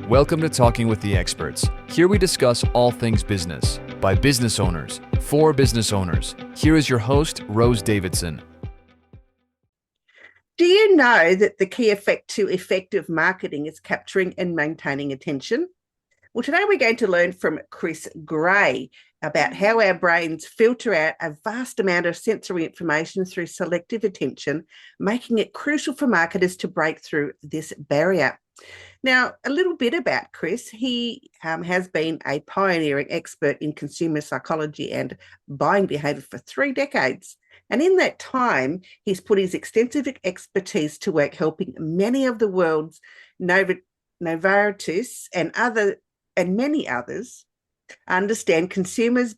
Welcome to Talking with the Experts. Here we discuss all things business by business owners for business owners. Here is your host, Rose Davidson. Do you know that the key effect to effective marketing is capturing and maintaining attention? Well, today we're going to learn from Chris Gray about how our brains filter out a vast amount of sensory information through selective attention, making it crucial for marketers to break through this barrier. Now, a little bit about Chris. He has been a pioneering expert in consumer psychology and buying behaviour for 3 decades. And in that time, he's put his extensive expertise to work helping many of the world's Novartis and many others understand consumers'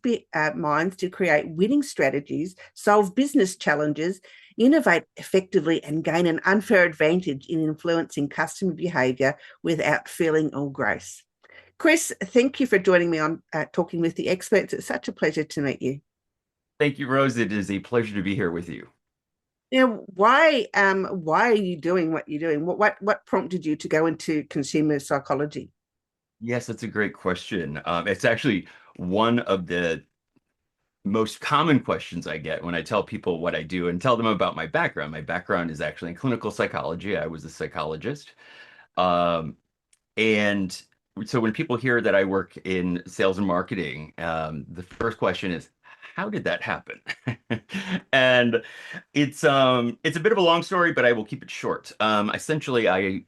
minds to create winning strategies, solve business challenges, innovate effectively, and gain an unfair advantage in influencing customer behaviour without feeling all gross. Chris, thank you for joining me on Talking with the Experts. It's such a pleasure to meet you. Thank you, Rose. It is a pleasure to be here with you. Now, why are you doing what you're doing? What prompted you to go into consumer psychology? Yes, that's a great question. It's actually one of the most common questions I get when I tell people what I do and tell them about my background. My background is actually in clinical psychology. I was a psychologist. And so when people hear that I work in sales and marketing, the first question is, how did that happen? And it's a bit of a long story, but I will keep it short. Essentially, I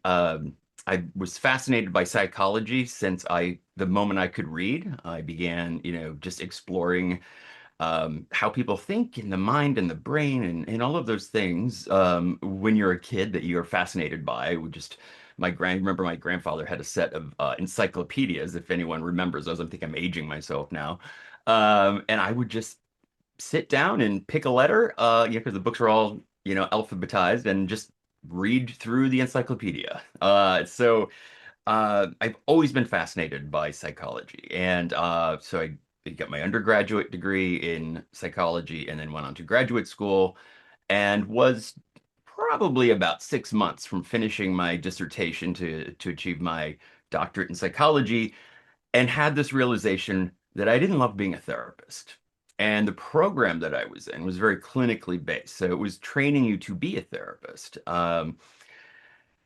was fascinated by psychology since the moment I could read. I began, just exploring how people think in the mind and the brain and all of those things when you're a kid that you're fascinated by. Remember my grandfather had a set of encyclopedias, if anyone remembers those. I think I'm aging myself now. And I would just sit down and pick a letter, because the books were all, alphabetized, and just read through the encyclopedia. So I've always been fascinated by psychology. And so I got my undergraduate degree in psychology and then went on to graduate school and was probably about 6 months from finishing my dissertation to achieve my doctorate in psychology, and had this realization that I didn't love being a therapist. And the program that I was in was very clinically based. So it was training you to be a therapist. So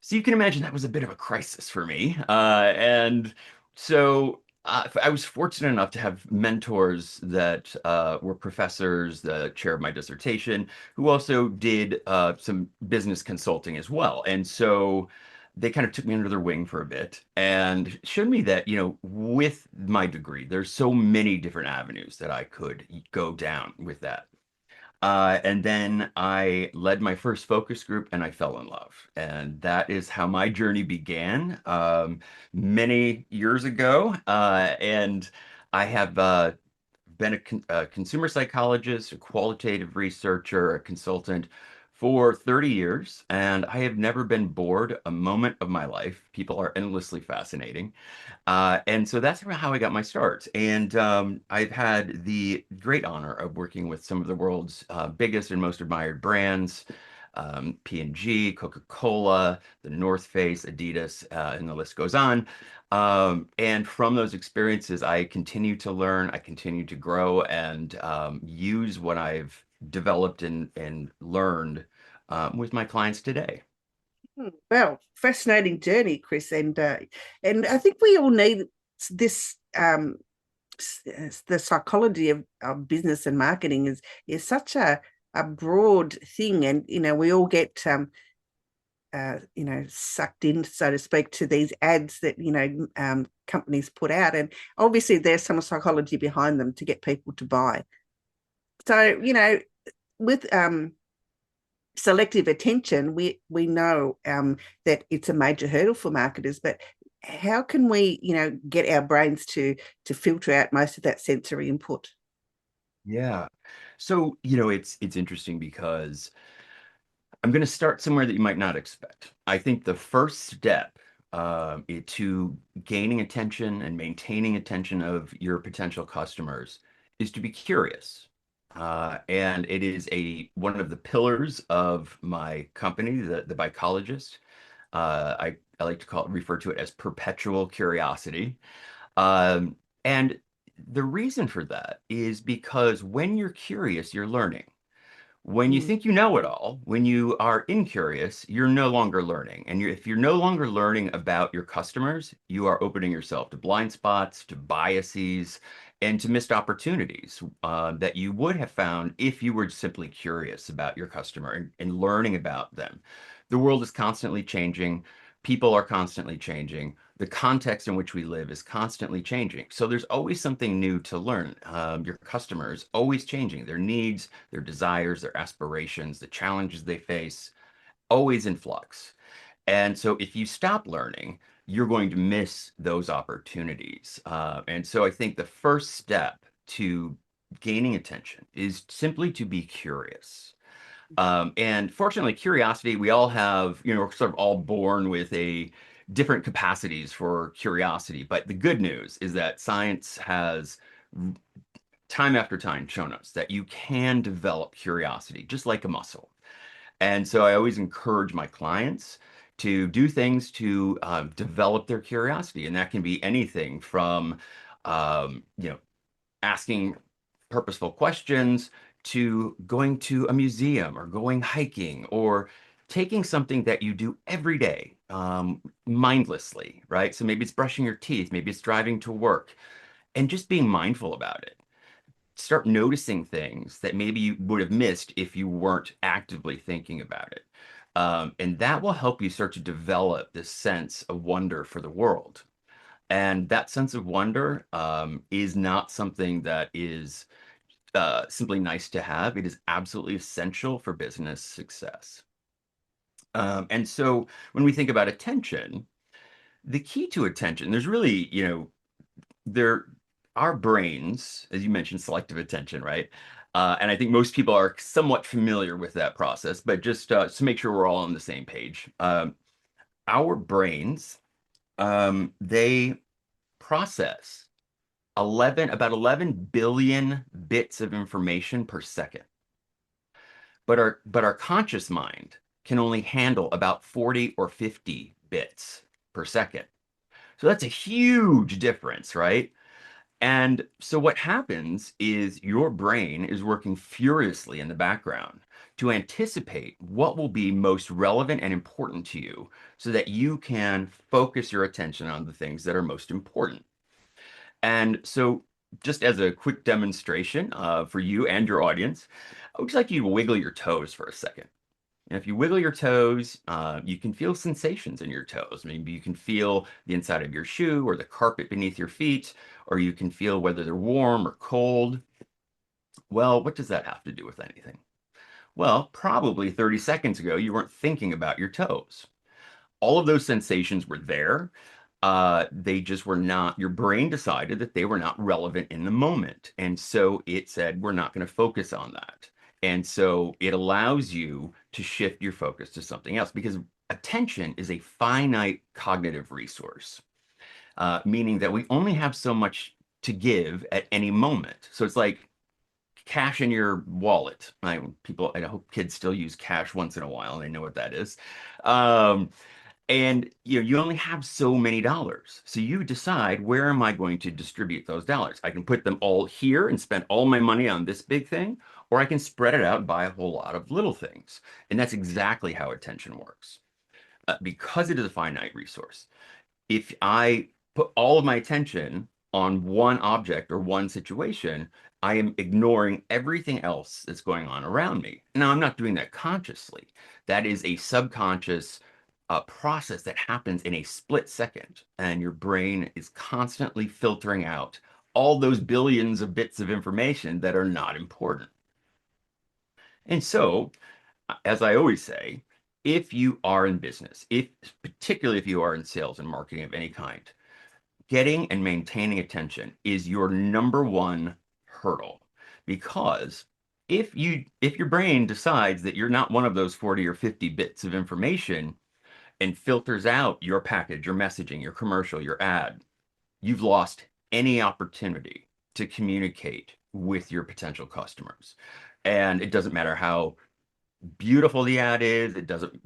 you can imagine that was a bit of a crisis for me. And so I was fortunate enough to have mentors that were professors, the chair of my dissertation, who also did some business consulting as well. And so they kind of took me under their wing for a bit and showed me that, with my degree, there's so many different avenues that I could go down with that. And then I led my first focus group and I fell in love. And that is how my journey began many years ago. And I have been a consumer psychologist, a qualitative researcher, a consultant for 30 years, and I have never been bored a moment of my life. People are endlessly fascinating. And so that's how I got my start. And I've had the great honor of working with some of the world's biggest and most admired brands, P&G, Coca-Cola, the North Face, Adidas, and the list goes on. And from those experiences, I continue to learn, I continue to grow, and use what I've developed and learned with my clients today. Well, fascinating journey, Chris, and I think we all need this. The psychology of business and marketing is such a broad thing, and we all get sucked in, so to speak, to these ads that companies put out, and obviously there's some psychology behind them to get people to buy. So with selective attention, we know that it's a major hurdle for marketers, but how can we get our brains to filter out most of that sensory input? Yeah. So, it's interesting because I'm going to start somewhere that you might not expect. I think the first step to gaining attention and maintaining attention of your potential customers is to be curious. And it is one of the pillars of my company, the Bichologist. I like to refer to it as perpetual curiosity. Um, and the reason for that is because when you're curious, you're learning. When you Mm. think you know it all, when you are incurious, you're no longer learning. And if you're no longer learning about your customers, you are opening yourself to blind spots, to biases, and to missed opportunities that you would have found if you were simply curious about your customer and learning about them. The world is constantly changing. People are constantly changing. The context in which we live is constantly changing. So there's always something new to learn. Your customers always changing, their needs, their desires, their aspirations, the challenges they face, always in flux. And so if you stop learning, you're going to miss those opportunities. And so I think the first step to gaining attention is simply to be curious. And fortunately, curiosity, we all have, we're sort of all born with a different capacities for curiosity. But the good news is that science has time after time shown us that you can develop curiosity just like a muscle. And so I always encourage my clients to do things to develop their curiosity. And that can be anything from, asking purposeful questions to going to a museum or going hiking or taking something that you do every day mindlessly, right? So maybe it's brushing your teeth, maybe it's driving to work, and just being mindful about it. Start noticing things that maybe you would have missed if you weren't actively thinking about it. And that will help you start to develop this sense of wonder for the world. And that sense of wonder is not something that is simply nice to have. It is absolutely essential for business success. And so when we think about attention, the key to attention, there's really, there our brains, as you mentioned, selective attention, right? And I think most people are somewhat familiar with that process, but just to make sure we're all on the same page, our brains, they process about 11 billion bits of information per second. But our conscious mind can only handle about 40 or 50 bits per second. So that's a huge difference, right? And so what happens is your brain is working furiously in the background to anticipate what will be most relevant and important to you so that you can focus your attention on the things that are most important. And so just as a quick demonstration for you and your audience, I would just like you to wiggle your toes for a second. And if you wiggle your toes, you can feel sensations in your toes. Maybe you can feel the inside of your shoe or the carpet beneath your feet, or you can feel whether they're warm or cold. Well, what does that have to do with anything? Well, probably 30 seconds ago, you weren't thinking about your toes. All of those sensations were there. They just were not, your brain decided that they were not relevant in the moment. And so it said, we're not going to focus on that. And so it allows you to shift your focus to something else because attention is a finite cognitive resource, meaning that we only have so much to give at any moment. So it's like cash in your wallet. I hope kids still use cash once in a while and they know what that is. Um, and you only have so many dollars. So you decide, where am I going to distribute those dollars? I can put them all here and spend all my money on this big thing, or I can spread it out and buy a whole lot of little things. And that's exactly how attention works. Because it is a finite resource. If I put all of my attention on one object or one situation, I am ignoring everything else that's going on around me. Now, I'm not doing that consciously. That is a subconscious process that happens in a split second, and your brain is constantly filtering out all those billions of bits of information that are not important. And so, as I always say, if you are in business, particularly if you are in sales and marketing of any kind, getting and maintaining attention is your number one hurdle. Because if your brain decides that you're not one of those 40 or 50 bits of information and filters out your package, your messaging, your commercial, your ad, you've lost any opportunity to communicate with your potential customers. And it doesn't matter how beautiful the ad is, it doesn't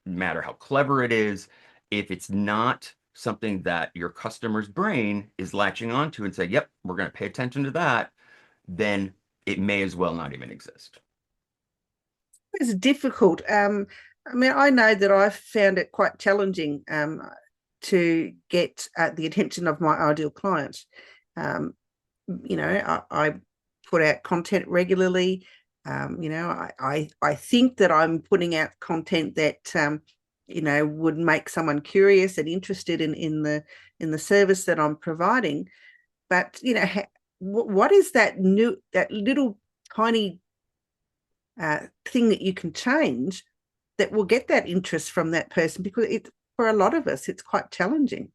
matter how clever it is. if it's not something that your customer's brain is latching onto and say, yep, we're going to pay attention to that, then it may as well not even exist. It's difficult. I mean, I know that I found it quite challenging to get the attention of my ideal client. Um, I put out content regularly. I think that I'm putting out content that would make someone curious and interested in the service that I'm providing. But what is that little tiny thing that you can change that will get that interest from that person? Because for a lot of us, it's quite challenging.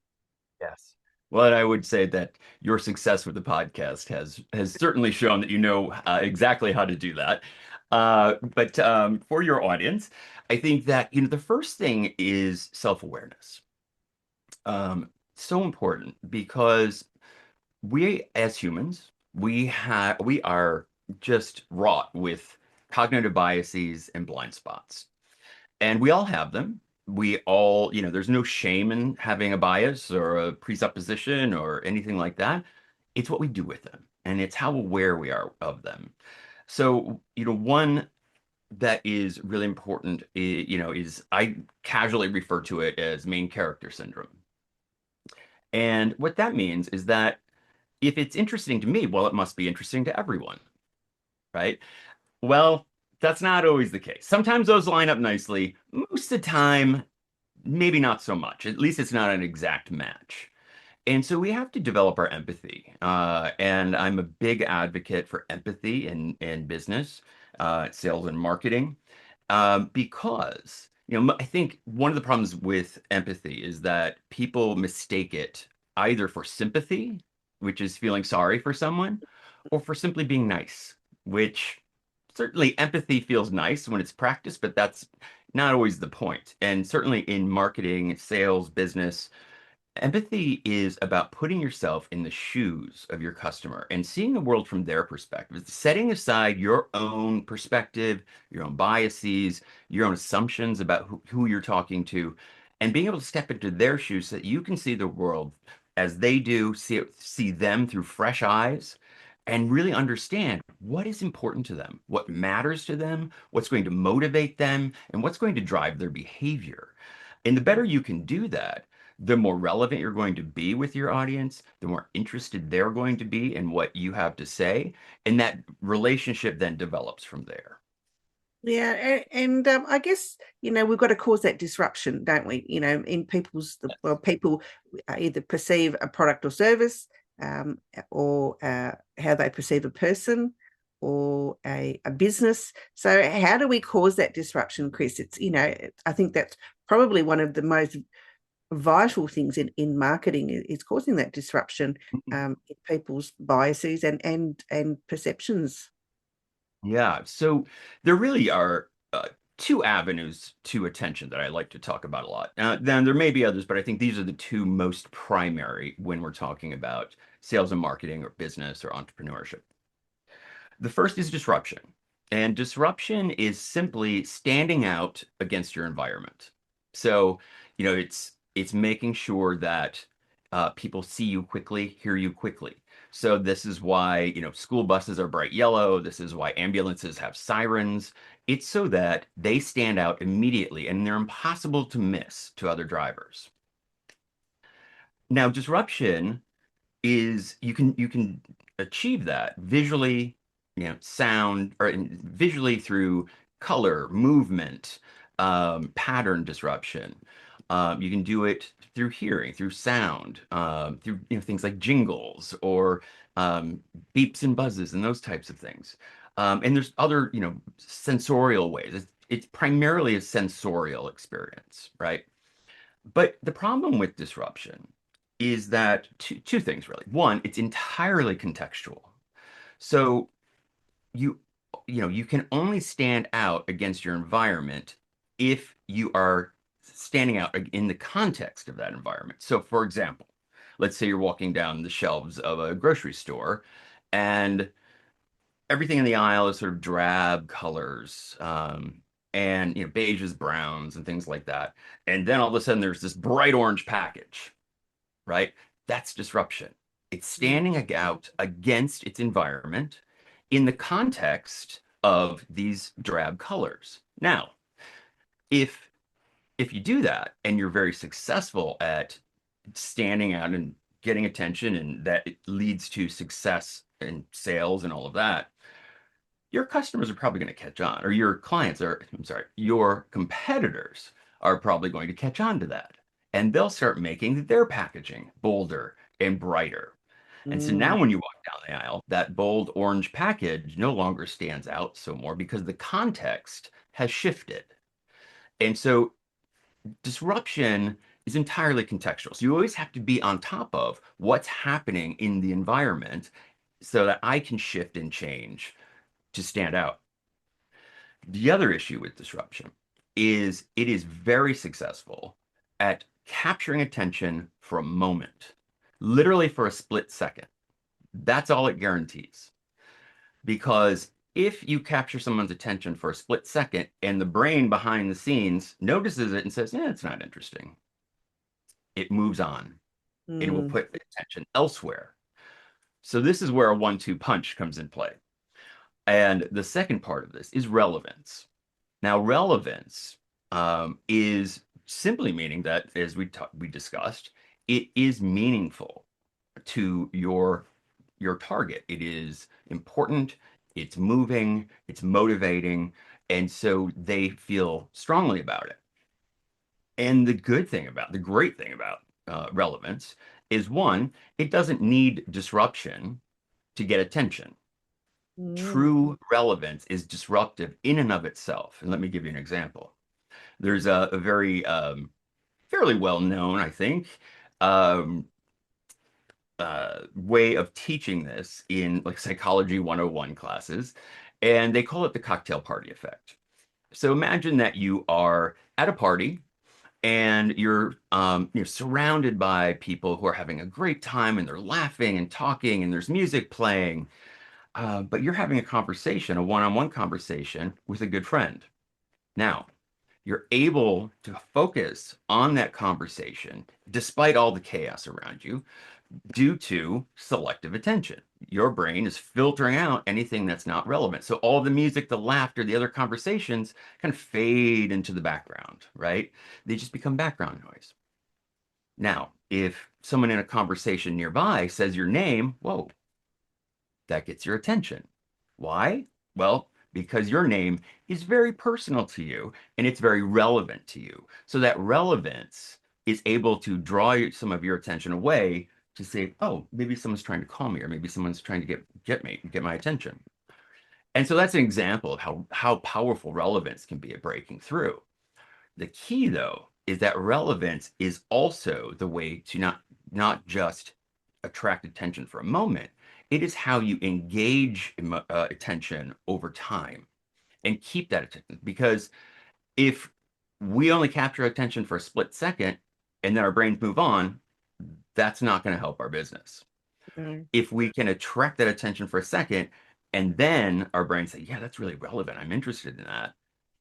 Yes. Well, and I would say that your success with the podcast has certainly shown that you know exactly how to do that. But for your audience, I think that the first thing is self-awareness. So important because we as humans, we are just wrought with cognitive biases and blind spots. And we all have them. We all, there's no shame in having a bias or a presupposition or anything like that. It's what we do with them, and it's how aware we are of them. So, one that is really important, is I casually refer to it as main character syndrome. And what that means is that if it's interesting to me, well, it must be interesting to everyone, right? Well, that's not always the case. Sometimes those line up nicely. Most of the time, maybe not so much. At least it's not an exact match. And so we have to develop our empathy. And I'm a big advocate for empathy in business, sales and marketing, because I think one of the problems with empathy is that people mistake it either for sympathy, which is feeling sorry for someone, or for simply being nice, which certainly empathy feels nice when it's practiced, but that's not always the point. And certainly in marketing, sales, business, empathy is about putting yourself in the shoes of your customer and seeing the world from their perspective. It's setting aside your own perspective, your own biases, your own assumptions about who you're talking to, and being able to step into their shoes so that you can see the world as they do, see them through fresh eyes, and really understand what is important to them, what matters to them, what's going to motivate them, and what's going to drive their behavior. And the better you can do that, the more relevant you're going to be with your audience, the more interested they're going to be in what you have to say. And that relationship then develops from there. Yeah, and I guess we've got to cause that disruption, don't we? In people either perceive a product or service, or how they perceive a person or a business. So how do we cause that disruption, Chris? It's I think that's probably one of the most vital things in marketing is causing that disruption in people's biases and perceptions. Yeah. So there really are two avenues to attention that I like to talk about a lot. Then there may be others, but I think these are the two most primary when we're talking about sales and marketing or business or entrepreneurship. The first is disruption. And disruption is simply standing out against your environment. So, it's making sure that people see you quickly, hear you quickly. So this is why, school buses are bright yellow. This is why ambulances have sirens. It's so that they stand out immediately and they're impossible to miss to other drivers. Now, disruption is you can achieve that visually, sound or visually through color, movement, pattern disruption. You can do it through hearing, through sound, through things like jingles or beeps and buzzes and those types of things. And there's other sensorial ways. It's primarily a sensorial experience, right? But the problem with disruption is that two things really. One, it's entirely contextual. So you you can only stand out against your environment if you are standing out in the context of that environment. So for example, let's say you're walking down the shelves of a grocery store and everything in the aisle is sort of drab colors. and beiges, browns, and things like that. And then all of a sudden there's this bright orange package, right? That's disruption. It's standing out against its environment in the context of these drab colors. Now, if you do that and you're very successful at standing out and getting attention, and that it leads to success and sales and all of that, your customers are probably going to catch on, or your clients are, I'm sorry, your competitors are probably going to catch on to that. And they'll start making their packaging bolder and brighter. And so now when you walk down the aisle, that bold orange package no longer stands out so more because the context has shifted. And so disruption is entirely contextual. So you always have to be on top of what's happening in the environment so that I can shift and change to stand out. The other issue with disruption is it is very successful at capturing attention for a moment, literally for a split second. That's all it guarantees. Because if you capture someone's attention for a split second and the brain behind the scenes notices it and says, yeah, it's not interesting, it moves on and it will put attention elsewhere. So this is where a 1-2 punch comes in play. And the second part of this is relevance. Now, relevance is simply meaning that, as we discussed, it is meaningful to your target. It is important, it's moving, it's motivating, and so they feel strongly about it. And the great thing about relevance is, one, it doesn't need disruption to get attention. True relevance is disruptive in and of itself. And let me give you an example. There's a very fairly well known, I think, way of teaching this in like Psychology 101 classes, and they call it the cocktail party effect. So imagine that you are at a party and you're surrounded by people who are having a great time and they're laughing and talking and there's music playing, but you're having a conversation, a one-on-one conversation with a good friend. Now, you're able to focus on that conversation despite all the chaos around you due to selective attention. Your brain is filtering out anything that's not relevant. So all the music, the laughter, the other conversations kind of fade into the background, right? They just become background noise. Now, if someone in a conversation nearby says your name, whoa, that gets your attention. Why? Well, because your name is very personal to you and it's very relevant to you. So that relevance is able to draw some of your attention away to say, oh, maybe someone's trying to call me, or maybe someone's trying to get my attention. And so that's an example of how powerful relevance can be at breaking through. The key, though, is that relevance is also the way to not just attract attention for a moment. It is how you engage attention over time and keep that attention. Because if we only capture attention for a split second and then our brains move on, that's not going to help our business. If we can attract that attention for a second and then our brains say, yeah, that's really relevant, I'm interested in that,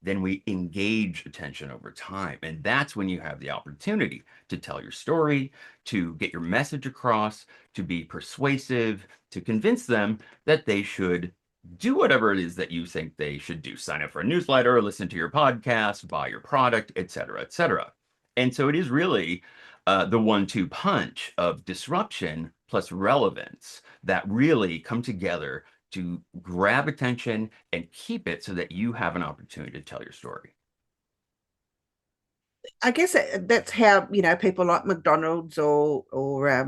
then we engage attention over time. And that's when you have the opportunity to tell your story, to get your message across, to be persuasive, to convince them that they should do whatever it is that you think they should do. Sign up for a newsletter, listen to your podcast, buy your product, et cetera, et cetera. And so it is really the 1-2 punch of disruption plus relevance that really come together to grab attention and keep it so that you have an opportunity to tell your story. I guess that's how, people like McDonald's or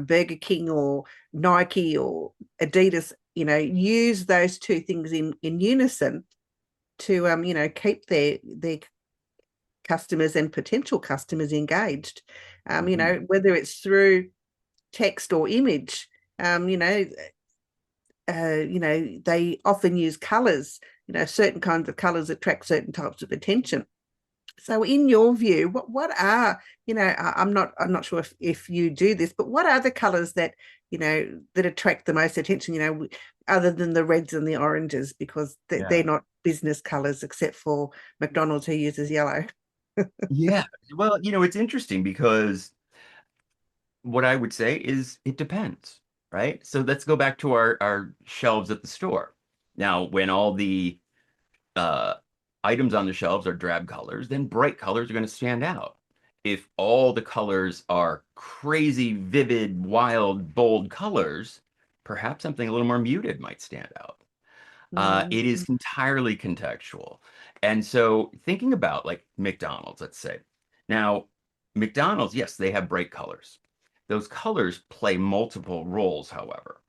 Burger King or Nike or Adidas, use those two things in unison to, keep their customers and potential customers engaged, whether it's through text or image. They often use colors. Certain kinds of colors attract certain types of attention. So in your view, what are, I'm not sure if you do this, but what are the colors that, that attract the most attention, other than the reds and the oranges, because they're Yeah. not business colors except for McDonald's, who uses yellow. Yeah. Well, it's interesting because what I would say is it depends, right? So let's go back to our shelves at the store. Now, when all the uh, items on the shelves are drab colors, then bright colors are going to stand out. If all the colors are crazy, vivid, wild, bold colors, perhaps something a little more muted might stand out. Mm, It is entirely contextual. And so thinking about like McDonald's, let's say. Now, McDonald's, yes, they have bright colors. Those colors play multiple roles, however.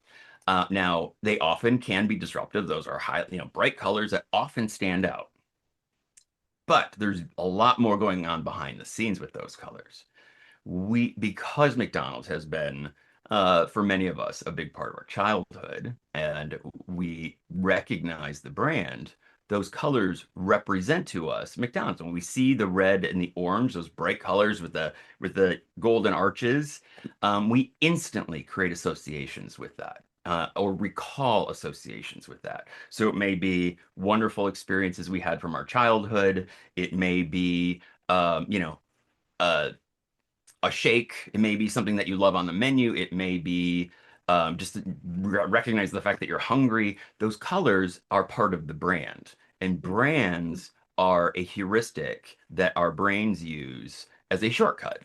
Now, they often can be disruptive. Those are high, bright colors that often stand out. But there's a lot more going on behind the scenes with those colors. Because McDonald's has been for many of us a big part of our childhood, and we recognize the brand, those colors represent to us McDonald's. When we see the red and the orange, those bright colors with the golden arches, we instantly create associations with that. Or recall associations with that. So it may be wonderful experiences we had from our childhood. It may be, uh, a shake. It may be something that you love on the menu. It may be just to recognize the fact that you're hungry. Those colors are part of the brand, and brands are a heuristic that our brains use as a shortcut.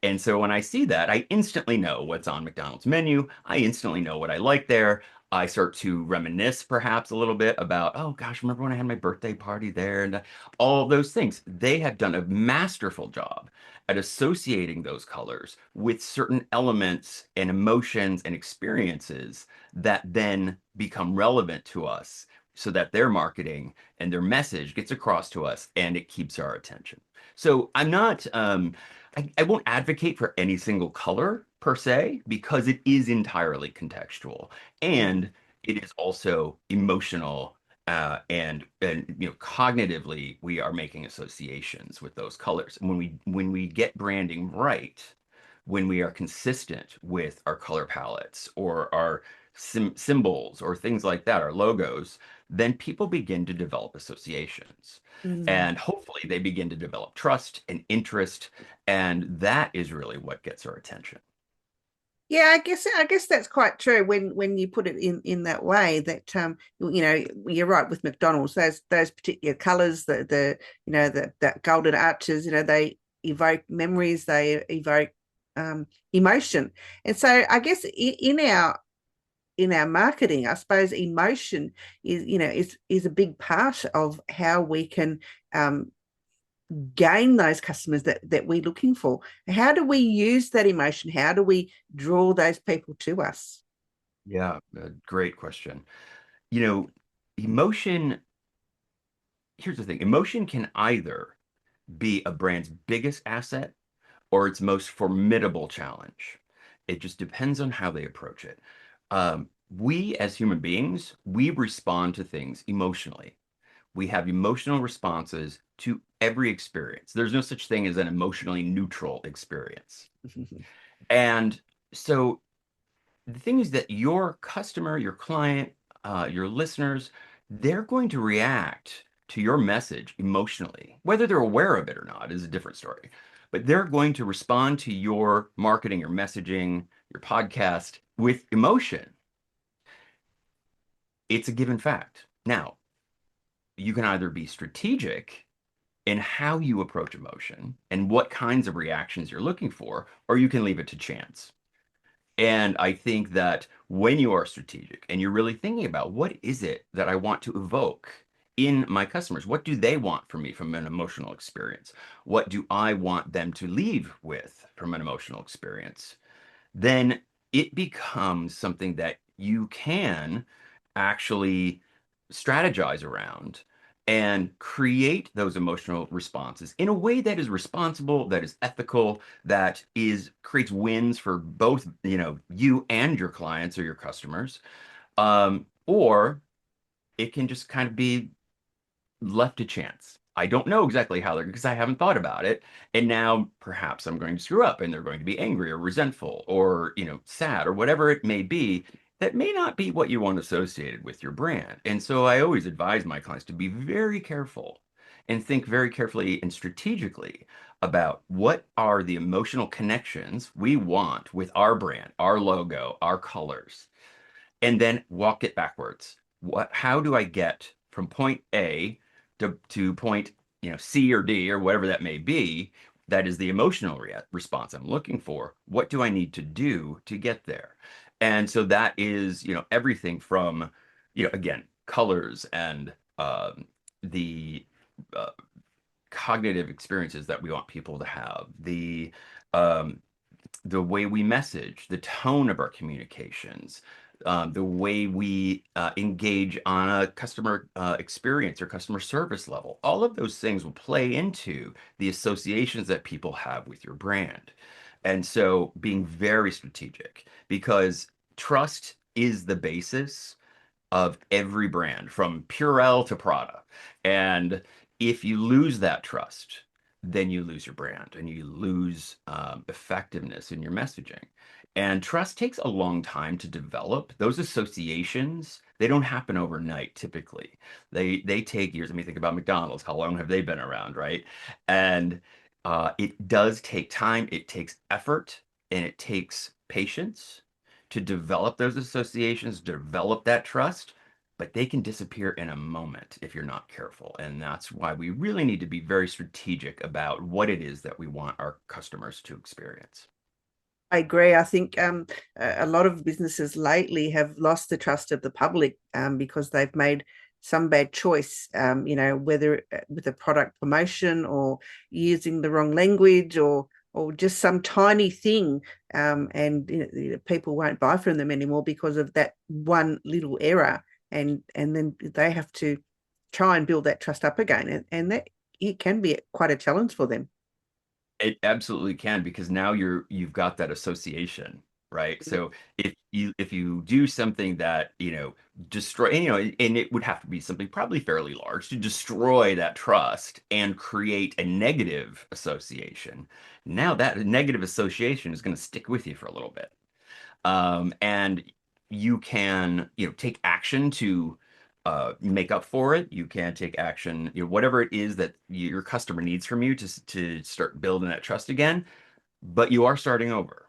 And so when I see that, I instantly know what's on McDonald's menu. I instantly know what I like there. I start to reminisce perhaps a little bit about, oh gosh, remember when I had my birthday party there and all those things. They have done a masterful job at associating those colors with certain elements and emotions and experiences that then become relevant to us so that their marketing and their message gets across to us and it keeps our attention. So I'm not I won't advocate for any single color per se because it is entirely contextual mm, and it is also emotional and cognitively we are making associations with those colors. And when we get branding right, when we are consistent with our color palettes or our symbols or things like that, our logos, then people begin to develop associations. mm. And hopefully they begin to develop trust and interest. And that is really what gets our attention. Yeah, I guess that's quite true when you put it in that way. That you're right with McDonald's. Those particular colours, the that golden arches, they evoke memories. They evoke emotion. And so I guess in our marketing, I suppose emotion is a big part of how we can um, gain those customers that we're looking for. How do we use that emotion? How do we draw those people to us? Yeah, great question. You know, emotion, here's the thing, emotion can either be a brand's biggest asset or its most formidable challenge. It just depends on how they approach it. We as human beings, we respond to things emotionally. We have emotional responses to every experience. There's no such thing as an emotionally neutral experience. And so the thing is that your customer, your client, your listeners, they're going to react to your message emotionally. Whether they're aware of it or not is a different story. But they're going to respond to your marketing, your messaging, your podcast with emotion. It's a given fact. Now, you can either be strategic in how you approach emotion and what kinds of reactions you're looking for, or you can leave it to chance. And I think that when you are strategic and you're really thinking about what is it that I want to evoke in my customers, what do they want from me from an emotional experience? What do I want them to leave with from an emotional experience? Then it becomes something that you can actually strategize around and create those emotional responses in a way that is responsible, that is ethical, that is creates wins for both, you and your clients or your customers. Or it can just kind of be left to chance. I don't know exactly how they're because I haven't thought about it. And now perhaps I'm going to screw up and they're going to be angry or resentful or, sad or whatever it may be. That may not be what you want associated with your brand. And so I always advise my clients to be very careful and think very carefully and strategically about what are the emotional connections we want with our brand, our logo, our colors, and then walk it backwards. How do I get from point A to point, C or D or whatever that may be? That is the emotional response I'm looking for. What do I need to do to get there? And so that is, everything from, again, colors and the uh, cognitive experiences that we want people to have, um, the way we message, the tone of our communications, the way we engage on a customer experience or customer service level. All of those things will play into the associations that people have with your brand. And so being very strategic because trust is the basis of every brand from Purell to Prada. And if you lose that trust, then you lose your brand and you lose effectiveness in your messaging. And trust takes a long time to develop. Those associations, they don't happen overnight typically. They take years. I mean, think about McDonald's. How long have they been around, right? And it does take time, it takes effort, and it takes patience to develop those associations, develop that trust, but they can disappear in a moment if you're not careful. And that's why we really need to be very strategic about what it is that we want our customers to experience. I agree. I think a lot of businesses lately have lost the trust of the public because they've made some bad choice, whether with a product promotion or using the wrong language or just some tiny thing, and people won't buy from them anymore because of that one little error, and then they have to try and build that trust up again, and that it can be quite a challenge for them. It absolutely can because now you've got that association, right? So if you do something that, destroy, and it would have to be something probably fairly large to destroy that trust and create a negative association. Now that negative association is going to stick with you for a little bit. And you can, take action to make up for it. You can take action, whatever it is that your customer needs from you to start building that trust again. But you are starting over.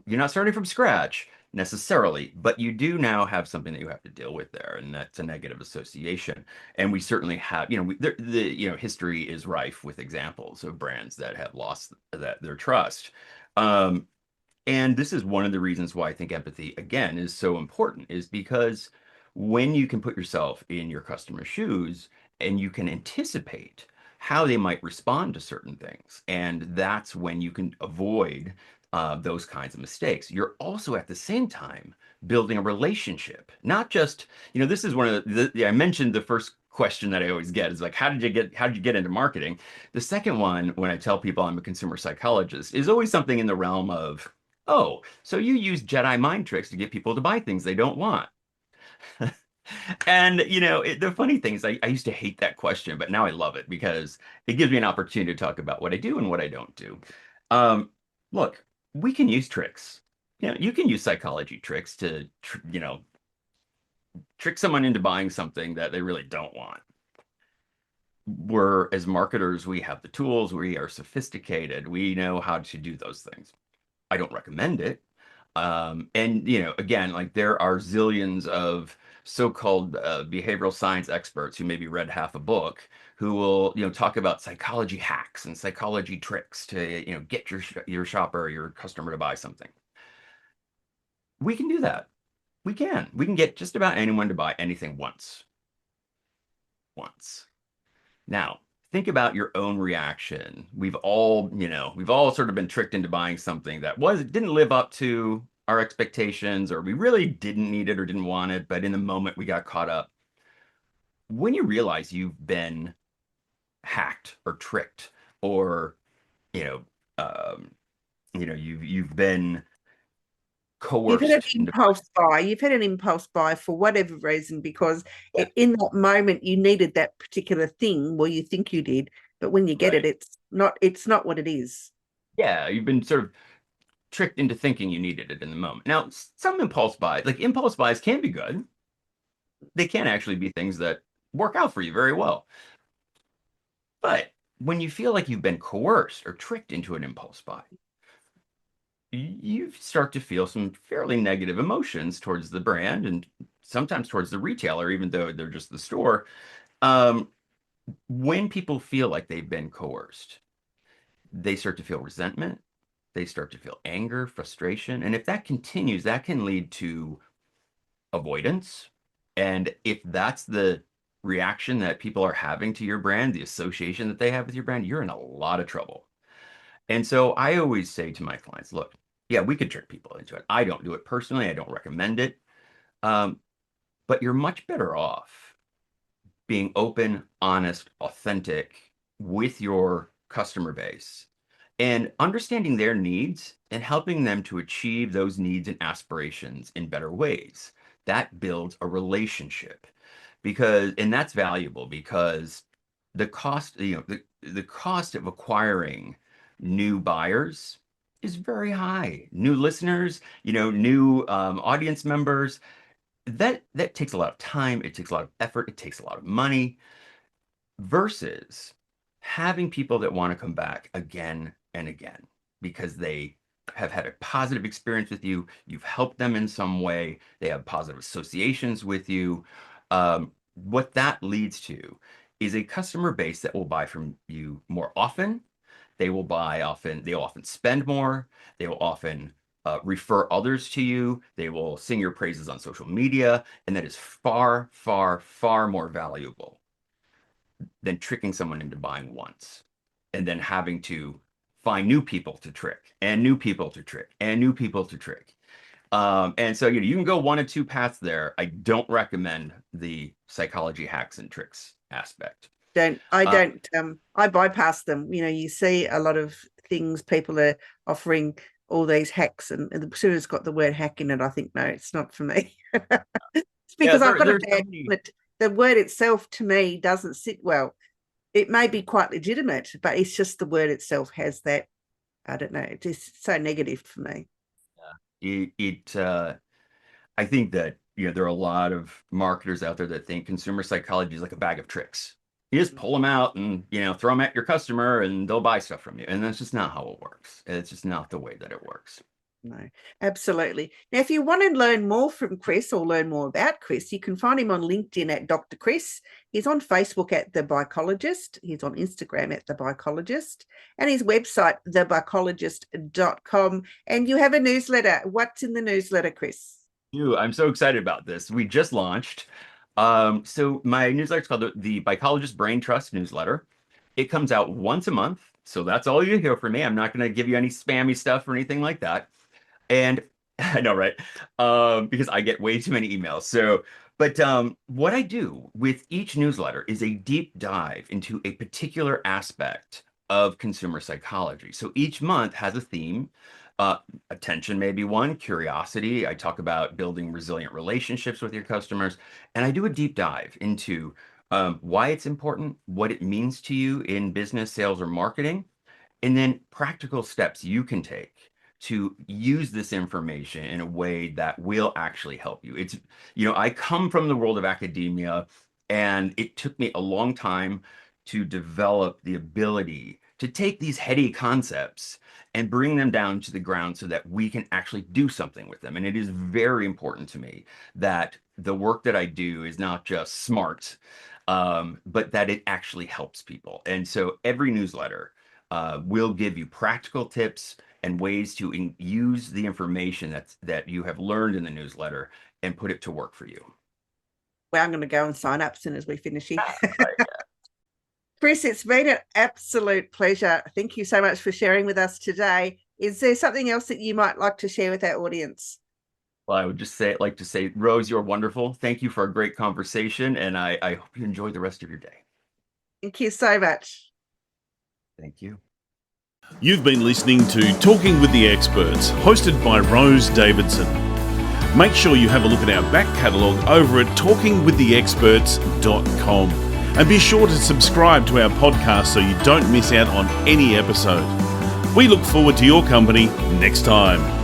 You're not starting from scratch necessarily, but you do now have something that you have to deal with there, and that's a negative association. And we certainly have, history is rife with examples of brands that have lost their trust. Um, and this is one of the reasons why I think empathy, again, is so important, is because when you can put yourself in your customer's shoes and you can anticipate how they might respond to certain things, and that's when you can avoid those kinds of mistakes. You're also at the same time building a relationship, not just, this is one of I mentioned the first question that I always get is like, how did you get into marketing? The second one, when I tell people I'm a consumer psychologist, is always something in the realm of, oh, so you use Jedi mind tricks to get people to buy things they don't want. And, the funny thing is, I used to hate that question, but now I love it because it gives me an opportunity to talk about what I do and what I don't do. Um, Look, we can use tricks. You can use psychology tricks to, trick someone into buying something that they really don't want. We're, as marketers, we have the tools, we are sophisticated, we know how to do those things. I don't recommend it. And again, like there are zillions of so-called behavioral science experts who maybe read half a book who will, talk about psychology hacks and psychology tricks to, get your shopper or your customer to buy something. We can do that. We can get just about anyone to buy anything once. Now, think about your own reaction. We've all sort of been tricked into buying something that didn't live up to our expectations, or we really didn't need it or didn't want it, but in the moment we got caught up. When you realize you've been hacked or tricked, or you know, you've been You've had an coerced into buying. impulse buy. You've had an impulse buy for whatever reason because Yeah, in that moment you needed that particular thing. Well, you think you did, but when you get it, right. it's not. It's not what it is. Yeah, you've been sort of tricked into thinking you needed it in the moment. Now, some impulse buys, like impulse buys, can be good. They can actually be things that work out for you very well. But when you feel like you've been coerced or tricked into an impulse buy, you start to feel some fairly negative emotions towards the brand and sometimes towards the retailer, even though they're just the store. Um, when people feel like they've been coerced, they start to feel resentment, they start to feel anger, frustration. And if that continues, that can lead to avoidance. And if that's the reaction that people are having to your brand, the association that they have with your brand, you're in a lot of trouble. And so I always say to my clients, look, yeah, we could trick people into it. I don't do it personally. I don't recommend it. Um, but you're much better off being open, honest, authentic with your customer base and understanding their needs and helping them to achieve those needs and aspirations in better ways. That builds a relationship because, and that's valuable because the cost, the cost of acquiring new buyers is very high. New listeners, new audience members. That takes a lot of time. It takes a lot of effort. It takes a lot of money versus having people that want to come back again and again because they have had a positive experience with you. You've helped them in some way. They have positive associations with you. What that leads to is a customer base that will buy from you more often. They will buy often. They'll often spend more. They will often refer others to you. They will sing your praises on social media. And that is far, far, far more valuable than tricking someone into buying once and then having to find new people to trick and new people to trick and new people to trick. And so you can go one of two paths there. I don't recommend the psychology hacks and tricks aspect. Don't I Uh, don't I bypass them. You see a lot of things people are offering all these hacks, and as soon as it's got the word hack in it, I think no, it's not for me. It's yeah, because I've got a there's so bad many. habit. The word itself to me doesn't sit well. It may be quite legitimate, but it's just the word itself has that, I don't know, it's just so negative for me. I think that there are a lot of marketers out there that think consumer psychology is like a bag of tricks. You just pull them out and throw them at your customer and they'll buy stuff from you. And that's just not how it works. It's just not the way that it works. No, absolutely. Now, if you want to learn more from Chris or learn more about Chris, you can find him on LinkedIn at Dr. Chris. He's on Facebook at The Bicologist. He's on Instagram at The Bicologist, and his website, thebicologist.com. And you have a newsletter. What's in the newsletter, Chris? I'm so excited about this. We just launched. So my newsletter is called the Bicologist Brain Trust newsletter. It comes out once a month. So that's all you hear from me. I'm not going to give you any spammy stuff or anything like that. And I know, right? Because I get way too many emails. But what I do with each newsletter is a deep dive into a particular aspect of consumer psychology. So each month has a theme. Uh, Attention may be one, curiosity. I talk about building resilient relationships with your customers, and I do a deep dive into why it's important, what it means to you in business, sales, or marketing, and then practical steps you can take to use this information in a way that will actually help you. I come from the world of academia, and it took me a long time to develop the ability to take these heady concepts and bring them down to the ground so that we can actually do something with them. And it is very important to me that the work that I do is not just smart, but that it actually helps people. And so every newsletter will give you practical tips and ways to use the information that you have learned in the newsletter and put it to work for you. Well, I'm going to go and sign up as soon as we finish here. Right. Chris, it's been an absolute pleasure. Thank you so much for sharing with us today. Is there something else that you might like to share with our audience? Well, I would just like to say, Rose, you're wonderful. Thank you for a great conversation, and I hope you enjoy the rest of your day. Thank you so much. Thank you. You've been listening to Talking with the Experts, hosted by Rose Davidson. Make sure you have a look at our back catalogue over at talkingwiththeexperts.com. And be sure to subscribe to our podcast so you don't miss out on any episode. We look forward to your company next time.